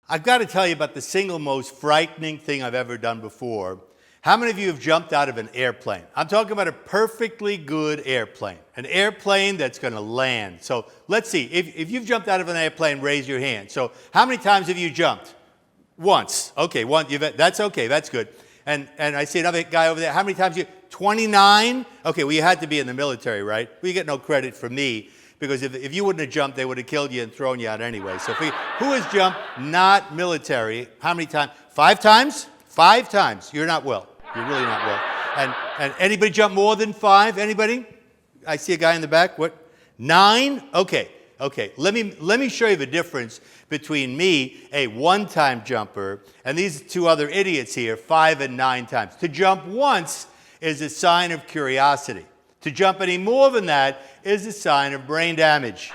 I've got to tell you about the single most frightening thing I've ever done before. How many of you have jumped out of an airplane? I'm talking about a perfectly good airplane, an airplane that's going to land. So let's see, if you've jumped out of an airplane, raise your hand. So how many times have you jumped? Once. Okay, that's okay, that's good. And I see another guy over there. How many times 29? Okay, well, you had to be in the military, right? Well, you get no credit from me, because if you wouldn't have jumped, they would have killed you and thrown you out anyway. So who has jumped not military? How many times? 5 times? 5 times. You're not well. You're really not well. And anybody jump more than 5? Anybody? I see a guy in the back. What? 9? Okay. Let me show you the difference between me, a one-time jumper, and these 2 other idiots here, 5 and 9 times. To jump once is a sign of curiosity. To jump any more than that is a sign of brain damage.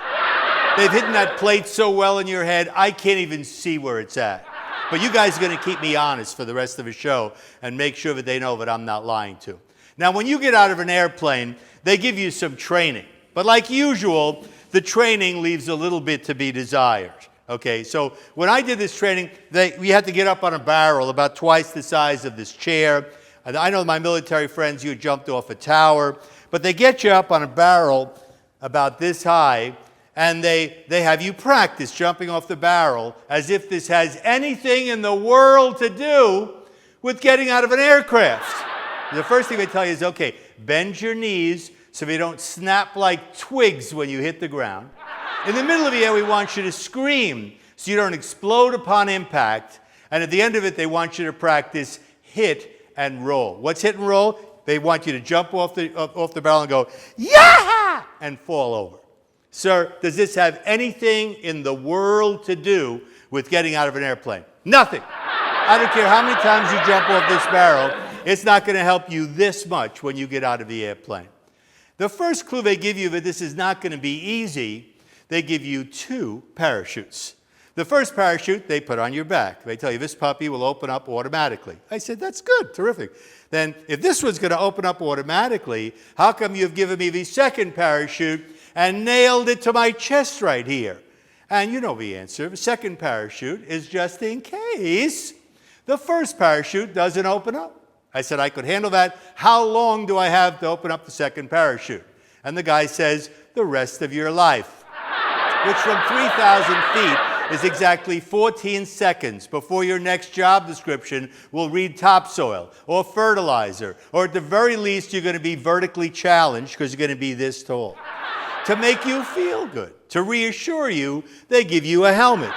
They've hidden that plate so well in your head, I can't even see where it's at. But you guys are going to keep me honest for the rest of the show and make sure that they know that I'm not lying to. Now, when you get out of an airplane, they give you some training. But like usual, the training leaves a little bit to be desired. Okay, so when I did this training, we had to get up on a barrel about twice the size of this chair. I know my military friends, you jumped off a tower. But they get you up on a barrel about this high, and they have you practice jumping off the barrel as if this has anything in the world to do with getting out of an aircraft. The first thing they tell you is, okay, bend your knees so they don't snap like twigs when you hit the ground. In the middle of the air, we want you to scream so you don't explode upon impact. And at the end of it, they want you to practice hit and roll. What's hit and roll? They want you to jump off the barrel and go, yeah, and fall over. Sir, does this have anything in the world to do with getting out of an airplane? Nothing. I don't care how many times you jump off this barrel, it's not going to help you this much when you get out of the airplane. The first clue they give you that this is not going to be easy, they give you 2 parachutes. The first parachute they put on your back. They tell you this puppy will open up automatically. I said, that's good, terrific. Then if this was going to open up automatically, how come you've given me the second parachute and nailed it to my chest right here? And you know the answer. The second parachute is just in case the first parachute doesn't open up. I said, I could handle that. How long do I have to open up the second parachute? And the guy says, the rest of your life, which from 3,000 feet is exactly 14 seconds before your next job description will read topsoil or fertilizer, or at the very least you're going to be vertically challenged because you're going to be this tall. To make you feel good, to reassure you, they give you a helmet.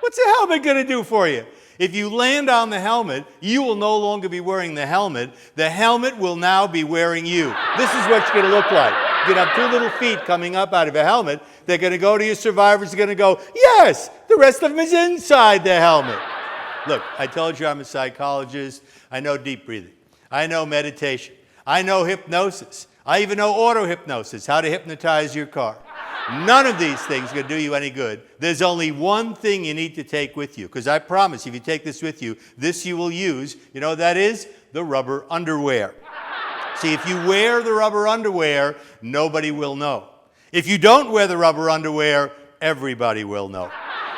What's a helmet going to do for you? If you land on the helmet, you will no longer be wearing the helmet. The helmet will now be wearing you. This is what you're going to look like. You're going to have 2 little feet coming up out of a helmet. They're going to go to your survivors. They're going to go, yes, the rest of them is inside the helmet. Look, I told you I'm a psychologist. I know deep breathing. I know meditation. I know hypnosis. I even know auto-hypnosis, how to hypnotize your car. None of these things are going to do you any good. There's only one thing you need to take with you, because I promise if you take this with you, this you will use. You know what that is? The rubber underwear. See, if you wear the rubber underwear, nobody will know. If you don't wear the rubber underwear, everybody will know.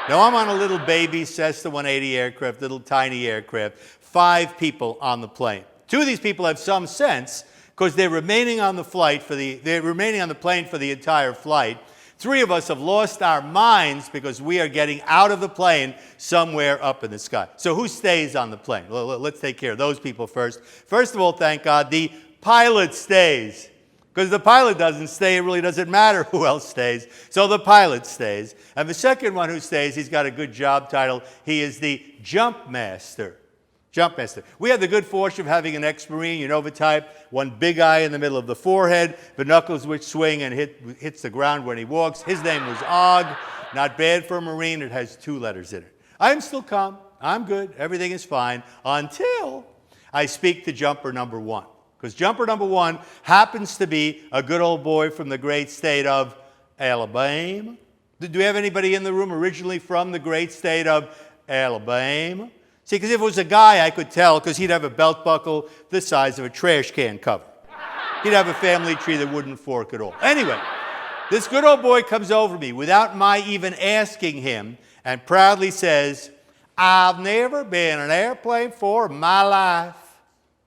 Now, I'm on a little baby Cessna 180 aircraft, little tiny aircraft, 5 people on the plane. 2 of these people have some sense because they're remaining on the plane for the entire flight. 3 of us have lost our minds because we are getting out of the plane somewhere up in the sky. So who stays on the plane? Let's take care of those people first. First of all, thank God, the pilot stays. Because if the pilot doesn't stay, it really doesn't matter who else stays. So the pilot stays. And the second one who stays, he's got a good job title. He is the jump master. Jump master. We had the good fortune of having an ex-Marine, you know the type, one big eye in the middle of the forehead, the knuckles which swing and hits the ground when he walks. His name was Og. Not bad for a Marine. It has 2 letters in it. I'm still calm. I'm good. Everything is fine until I speak to jumper number 1. Because jumper number 1 happens to be a good old boy from the great state of Alabama. Do we have anybody in the room originally from the great state of Alabama? See, because if it was a guy, I could tell, because he'd have a belt buckle the size of a trash can cover. He'd have a family tree that wouldn't fork at all. Anyway, This good old boy comes over to me without my even asking him and proudly says, I've never been in an airplane before in my life.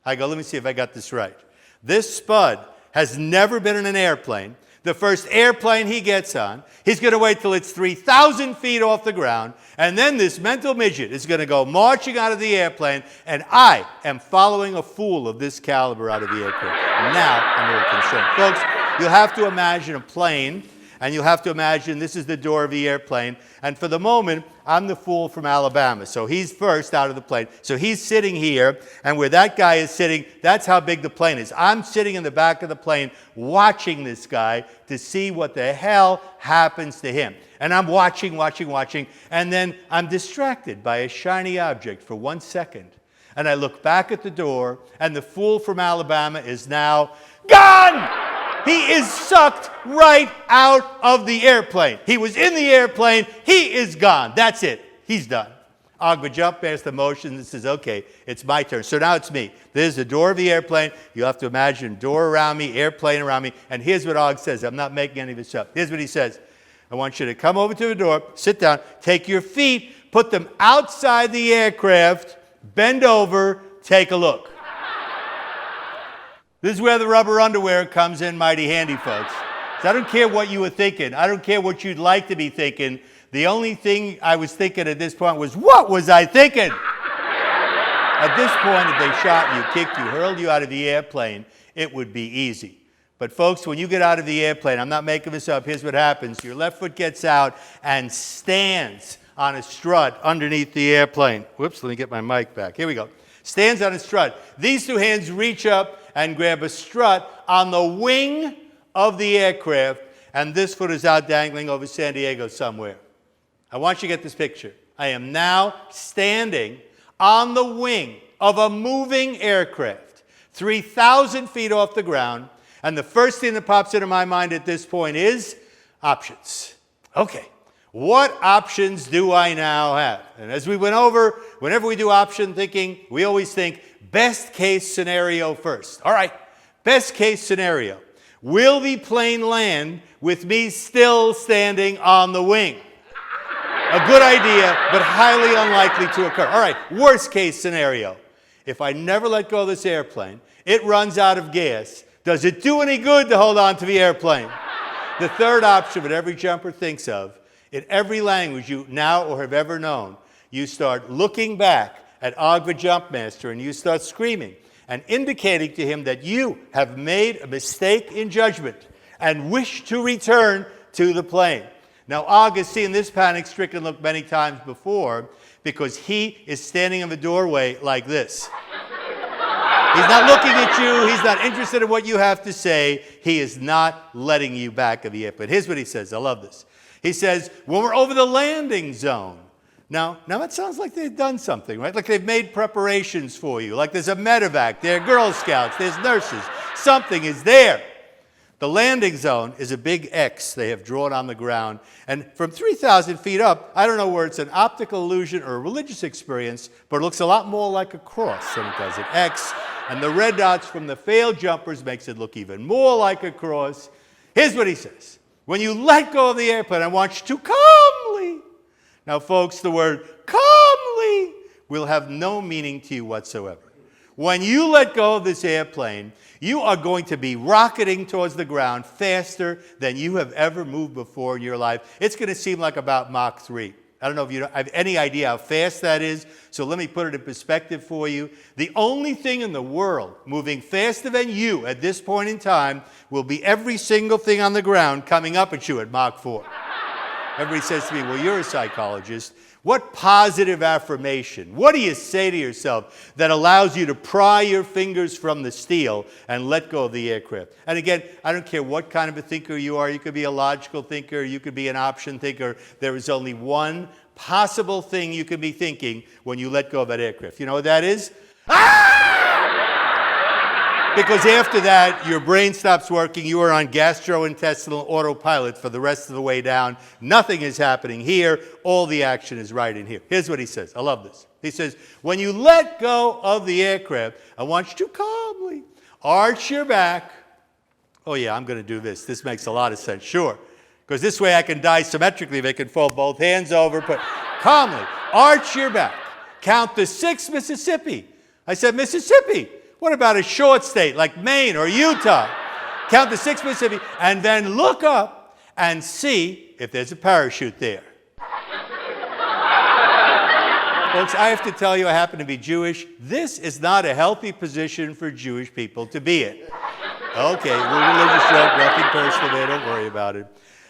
I go, let me see if I got this right. This spud has never been in an airplane. The first airplane he gets on, he's going to wait till it's 3,000 feet off the ground, and then this mental midget is going to go marching out of the airplane, and I am following a fool of this caliber out of the aircraft. Now I'm a little concerned. Folks, you'll have to imagine a plane, and you'll have to imagine this is the door of the airplane, and for the moment, I'm the fool from Alabama. So he's first out of the plane. So he's sitting here, and where that guy is sitting, that's how big the plane is. I'm sitting in the back of the plane watching this guy to see what the hell happens to him. And I'm watching, and then I'm distracted by a shiny object for 1 second. And I look back at the door, and the fool from Alabama is now gone! He is sucked right out of the airplane. He was in the airplane. He is gone. That's it. He's done. Agba jump past the motion and says, okay, it's my turn. So now it's me. There's the door of the airplane. You have to imagine door around me, airplane around me. And here's what Og says. I'm not making any of this up. Here's what he says. I want you to come over to the door, sit down, take your feet, put them outside the aircraft, bend over, take a look. This is where the rubber underwear comes in mighty handy, folks. So I don't care what you were thinking. I don't care what you'd like to be thinking. The only thing I was thinking at this point was, what was I thinking? At this point, if they shot you, kicked you, hurled you out of the airplane, it would be easy. But folks, when you get out of the airplane, I'm not making this up, here's what happens. Your left foot gets out and stands on a strut underneath the airplane. Whoops, let me get my mic back. Here we go. Stands on a strut. These two hands reach up and grab a strut on the wing of the aircraft, and this foot is out dangling over San Diego somewhere. I want you to get this picture. I am now standing on the wing of a moving aircraft, 3,000 feet off the ground, and the first thing that pops into my mind at this point is options. Okay, what options do I now have? And as we went over, whenever we do option thinking, we always think best case scenario first. All right, best case scenario. Will the plane land with me still standing on the wing? A good idea, but highly unlikely to occur. All right, worst case scenario. If I never let go of this airplane, it runs out of gas. Does it do any good to hold on to the airplane? The third option that every jumper thinks of, in every language you now or have ever known, you start looking back at Og the Jumpmaster and you start screaming and indicating to him that you have made a mistake in judgment and wish to return to the plane. Now, Og has seen this panic-stricken look many times before because he is standing in the doorway like this. He's not looking at you. He's not interested in what you have to say. He is not letting you back of the airplane. Here's what he says. I love this. He says, when we're over the landing zone. Now that sounds like they've done something, right? Like they've made preparations for you. Like there's a medevac, there are Girl Scouts, there's nurses. Something is there. The landing zone is a big X they have drawn on the ground. And from 3,000 feet up, I don't know where it's an optical illusion or a religious experience, but it looks a lot more like a cross than it does an X. And the red dots from the failed jumpers makes it look even more like a cross. Here's what he says. When you let go of the airplane, I want you to calmly. Now, folks, the word calmly will have no meaning to you whatsoever. When you let go of this airplane, you are going to be rocketing towards the ground faster than you have ever moved before in your life. It's going to seem like about Mach 3. I don't know if you have any idea how fast that is, so let me put it in perspective for you. The only thing in the world moving faster than you at this point in time will be every single thing on the ground coming up at you at Mach 4. Everybody says to me, well, you're a psychologist. What positive affirmation, what do you say to yourself that allows you to pry your fingers from the steel and let go of the aircraft? And again, I don't care what kind of a thinker you are. You could be a logical thinker. You could be an option thinker. There is only one possible thing you could be thinking when you let go of that aircraft. You know what that is? Because after that, your brain stops working. You are on gastrointestinal autopilot for the rest of the way down. Nothing is happening here. All the action is right in here. Here's what he says. I love this. He says, when you let go of the aircraft, I want you to calmly arch your back. Oh, yeah, I'm going to do this. This makes a lot of sense. Sure. because this way I can die symmetrically. They can fold both hands over, but calmly, arch your back. Count to 6, Mississippi. I said, Mississippi. What about a short state like Maine or Utah? Count to 6, Mississippi, and then look up and see if there's a parachute there. Folks, I have to tell you, I happen to be Jewish. This is not a healthy position for Jewish people to be in. Okay, we're religious joke, nothing personal there, don't worry about it.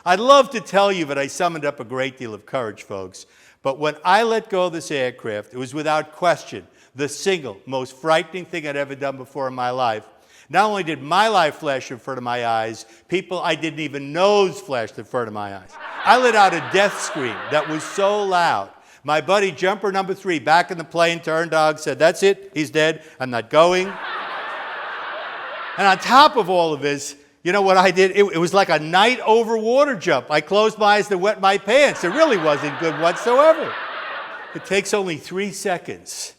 I'd love to tell you that I summoned up a great deal of courage, folks, but when I let go of this aircraft, it was without question the single most frightening thing I'd ever done before in my life. Not only did my life flash in front of my eyes, people I didn't even know flashed in front of my eyes. I let out a death scream that was so loud. My buddy, jumper number 3, back in the plane, turned dog, said, that's it, he's dead, I'm not going. And on top of all of this, you know what I did? It was like a night over water jump. I closed my eyes to wet my pants. It really wasn't good whatsoever. It takes only 3 seconds.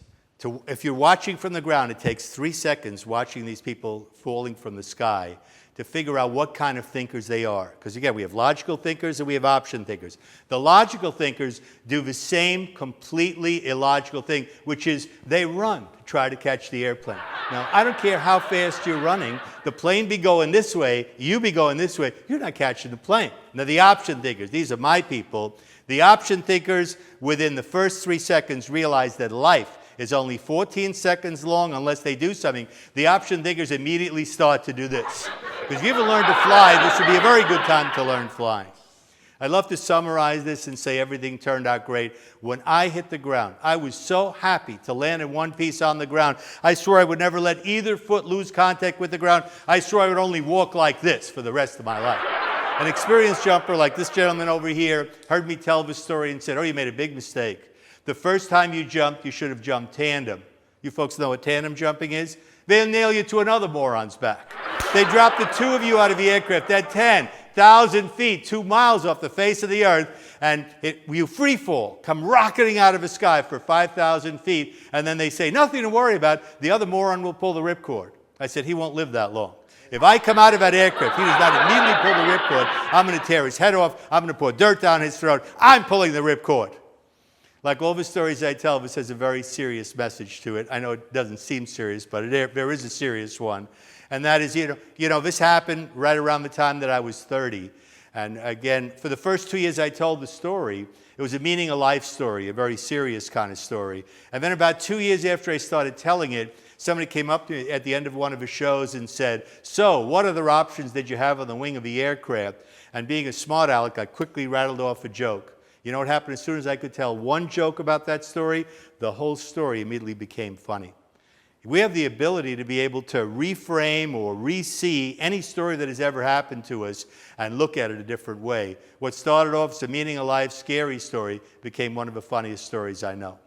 If you're watching from the ground, it takes 3 seconds watching these people falling from the sky to figure out what kind of thinkers they are. Because again, we have logical thinkers and we have option thinkers. The logical thinkers do the same completely illogical thing, which is they run to try to catch the airplane. Now, I don't care how fast you're running, the plane be going this way, you be going this way, you're not catching the plane. Now, the option thinkers, these are my people. The option thinkers, within the first 3 seconds, realize that life is only 14 seconds long unless they do something. The option thinkers immediately start to do this. Because if you ever learn to fly, this would be a very good time to learn flying. I'd love to summarize this and say everything turned out great. When I hit the ground, I was so happy to land in one piece on the ground. I swore I would never let either foot lose contact with the ground. I swore I would only walk like this for the rest of my life. An experienced jumper like this gentleman over here heard me tell this story and said, oh, you made a big mistake. The first time you jumped, you should have jumped tandem. You folks know what tandem jumping is? They'll nail you to another moron's back. They drop the 2 of you out of the aircraft at 10,000 feet, 2 miles off the face of the earth, and you free fall, come rocketing out of the sky for 5,000 feet, and then they say, nothing to worry about, the other moron will pull the ripcord. I said, he won't live that long. If I come out of that aircraft, he does not immediately pull the ripcord, I'm going to tear his head off, I'm going to pour dirt down his throat, I'm pulling the ripcord. Like all the stories I tell, this has a very serious message to it. I know it doesn't seem serious, but there is a serious one. And that is, you know, this happened right around the time that I was 30. And again, for the first 2 years I told the story, it was a meaning of life story, a very serious kind of story. And then about 2 years after I started telling it, somebody came up to me at the end of one of his shows and said, so what other options did you have on the wing of the aircraft? And being a smart aleck, I quickly rattled off a joke. You know what happened? As soon as I could tell one joke about that story, the whole story immediately became funny. We have the ability to be able to reframe or re-see any story that has ever happened to us and look at it a different way. What started off as a meaning of life, scary story became one of the funniest stories I know.